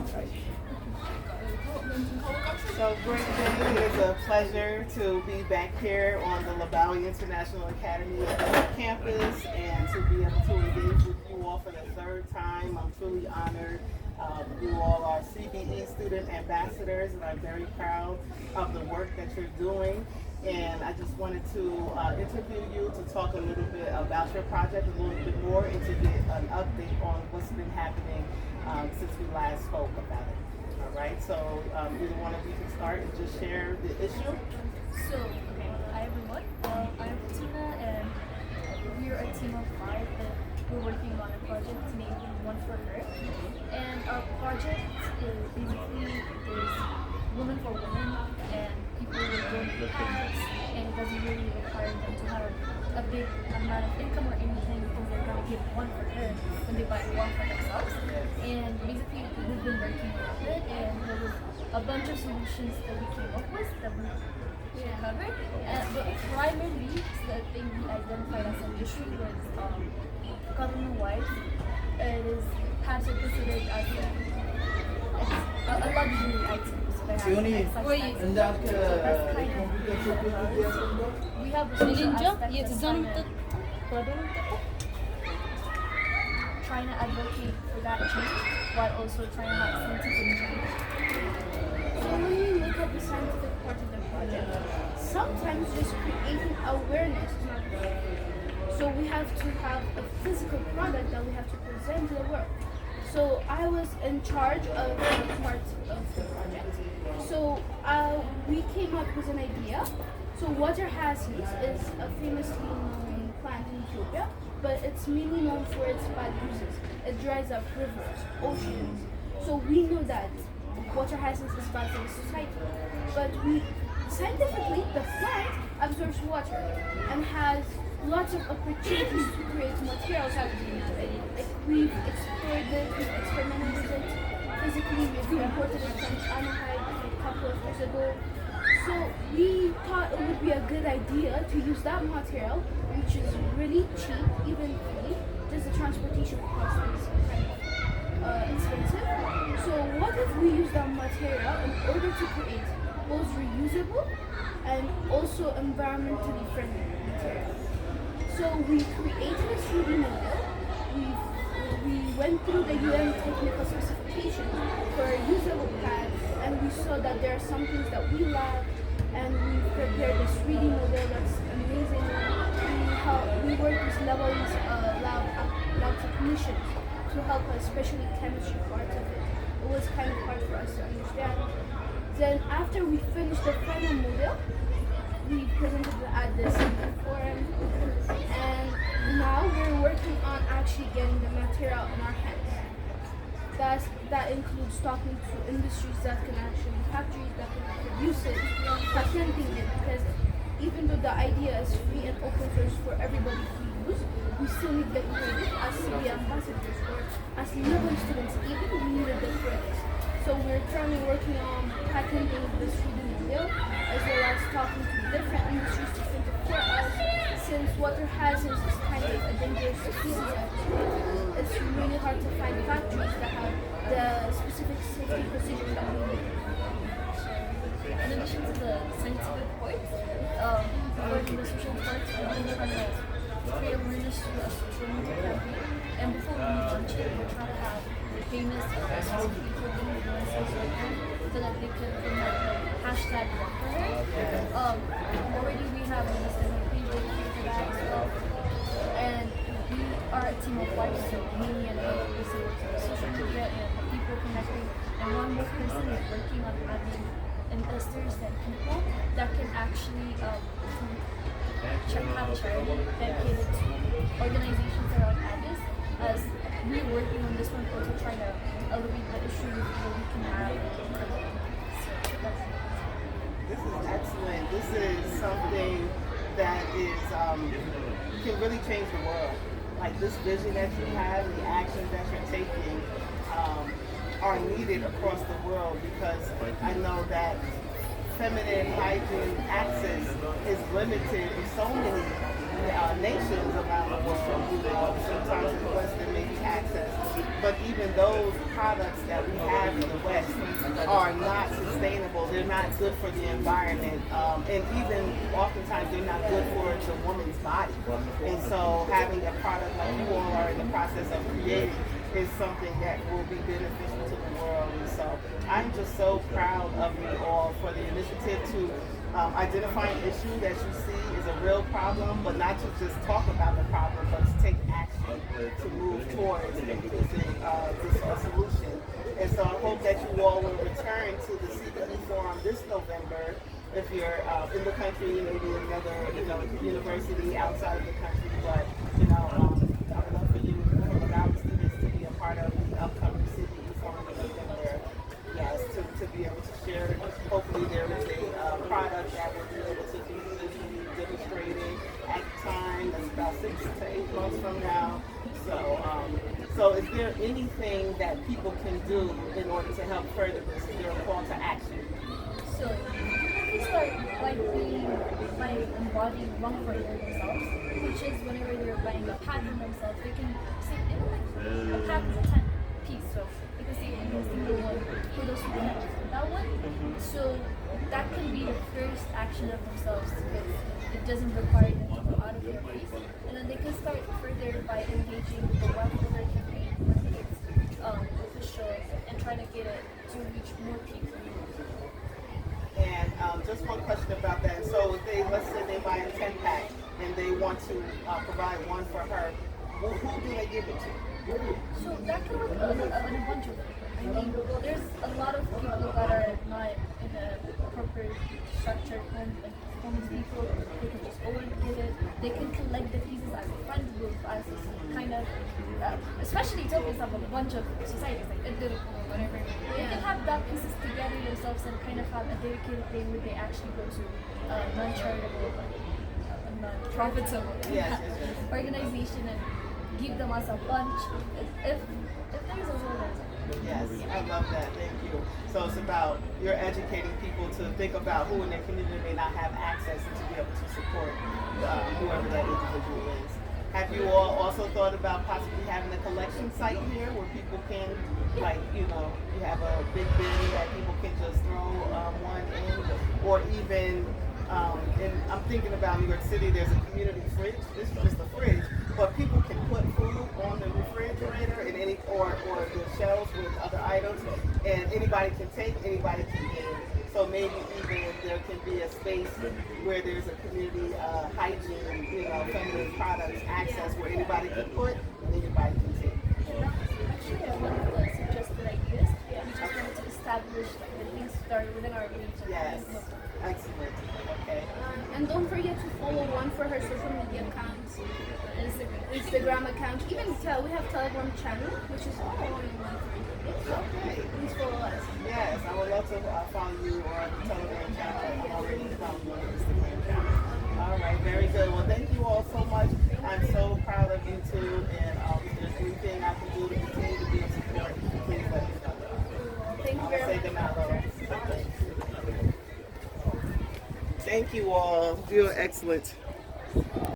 So great day. It is a pleasure to be back here on the Lebawi International Academy campus and to be able to engage with you all for the third time. I'm truly honored. You all are CBE student ambassadors, and I'm very proud of the work that you're doing. And I just wanted to interview you to talk a little bit about your project a little bit more and to get an update on what's been happening since we last spoke about it. All right, so either one of you can start and just share the issue. So, hi everyone. I'm Firtuna, and we're a team of 5 that we're working on a project named One for Her. And our project is basically is woman for women, and people with broken paths, and it doesn't really require them to have a big amount of income or anything because they're going to give one for her when they buy one for themselves. And basically, we've been working on it, and there was a bunch of solutions that we came up with that we covered. But primarily, the thing we identified as an issue was government-wise. It is paths are considered as a luxury item. We have trying to advocate for that change while also trying to have scientific change. So when you look at the scientific part of the project, sometimes just creating awareness is not enough. So we have to have a physical product that we have to present to the world. So I was in charge of the part of the project. So we came up with an idea. So water hyacinth is a famously known plant in Ethiopia, but it's mainly known for its bad uses. It dries up rivers, oceans. So we know that water hyacinth is bad for the society. But scientifically, the plant absorbs water and has lots of opportunities to create materials out of it. Like we've explored it, we've experimented with it physically, we've imported it from China a couple of years ago. So we thought it would be a good idea to use that material, which is really cheap, even free. Just the transportation cost is kind of expensive. So what if we use that material in order to create both reusable and also environmentally friendly material? So we created a 3D model. We went through the UN technical specifications for a usable pad, and we saw that there are some things that we lack, and we prepared this 3D model that's amazing. We worked with Lebawi's lab technicians to help us, especially chemistry part of it. It was kind of hard for us to understand. Then after we finished the final model, we presented it at the CBE forum, and now we're working on actually getting the material in our hands. That includes talking to industries that can actually factories that can produce it, patenting it, because even though the idea is free and open source for everybody to use, we still need the credit as CBE ambassadors or as Lebanon students even, we needed the credit. So we're currently working on patenting this 3D model, as well as talking to different industries to think it for us, since water hazards is kind of a dangerous species. It's really hard to find factories that have the specific safety procedures that we need. In addition to the scientific part, for the social part, we've been trying to create awareness through a social media campaign. And before we launch it, we're trying to have famous specific people doing influencers like them so that they can promote the hashtag one for her. Already we have a list of page dedicated to that as well. And we are a team of 5, so me and other person works on social media and people connecting. And one more person is working on having investors and people that can actually check out charity dedicated to organizations around Addis, as we're working on this one also trying to elevate the issue where we can have. This is excellent. This is something that is can really change the world. Like this vision that you have, the actions that you're taking are needed across the world, because I know that feminine hygiene access is limited in so many nations around the world. Sometimes in the West there may be access but even those products that we have in the West are not sustainable. They're not good for the environment, and even oftentimes they're not good for the woman's body. And so having a product like you all are in the process of creating is something that will be beneficial to the world. And so I'm just so proud of you all for the initiative to identify an issue that you see is a real problem, but not to just talk about the problem, but to take action to move towards increasing a solution. And so I hope that you all will return to the CBE Forum this November. If you're in the country, maybe another university outside of the country, but I would love for you to allow the students to be a part of the upcoming CBE Forum in November. Yes, to be able to share. Hopefully there is a product that will be able to be visually demonstrated at the time. That's about 6 to 8 months from now. So is there anything that people can do in order to help further this? Is there a call to action? So people can start by embodying one for themselves, which is whenever they're buying a pad for themselves, they can say, a pad is a 10 piece, so they can say a single one for those who don't have that one. So that can be the first action of themselves because it doesn't require them to go out of their place. And then they can start further by engaging the welfare campaign when it's official and trying to get it to reach more people. And just one question about that. So if let's say they buy a 10-pack and they want to provide one for her, who do they give it to? So that can work on a bunch of people. I mean, there's a lot of people that are not in a proper structured home, like homeless people. They can just go and get it. They can collect the pieces as a friend group, as a kind of, especially Ethiopians have a bunch of societies, like Idil or whatever. They can have that pieces together themselves and kind of have a dedicated day where they actually go to non-charitable, non-profitable organization and give them as a bunch. If there's a zone. Yes, I love that. Thank you. So it's about you're educating people to think about who in their community may not have access and to be able to support whoever that individual is. Have you all also thought about possibly having a collection site here where people can, you have a big bin that people can just throw one in, or even, and I'm thinking about New York City, there's a community fridge. This is just a fridge, but people can put food on the refrigerator and or the shelves with other items, and anybody can take, anybody can give. So maybe even there can be a space where there's a community hygiene, feminine products access where anybody can put and anybody can take. Actually, one of the suggested ideas, we just wanted to establish the things that are within our reach. Yes, excellent. Okay. And don't forget to follow one for her social media accounts, Instagram account. Even we have Telegram channel, which is all in one for you. Okay. Please follow us. Yes, I would love to follow you on the Telegram channel. I'm already following you on the Instagram channel. All right, very good. Well, thank you all so much. I'm so proud of you too, and if there's anything I can do to continue to be of support, please let me know. Thank you very much. Say goodnight, Laura. Thank you all. You're excellent.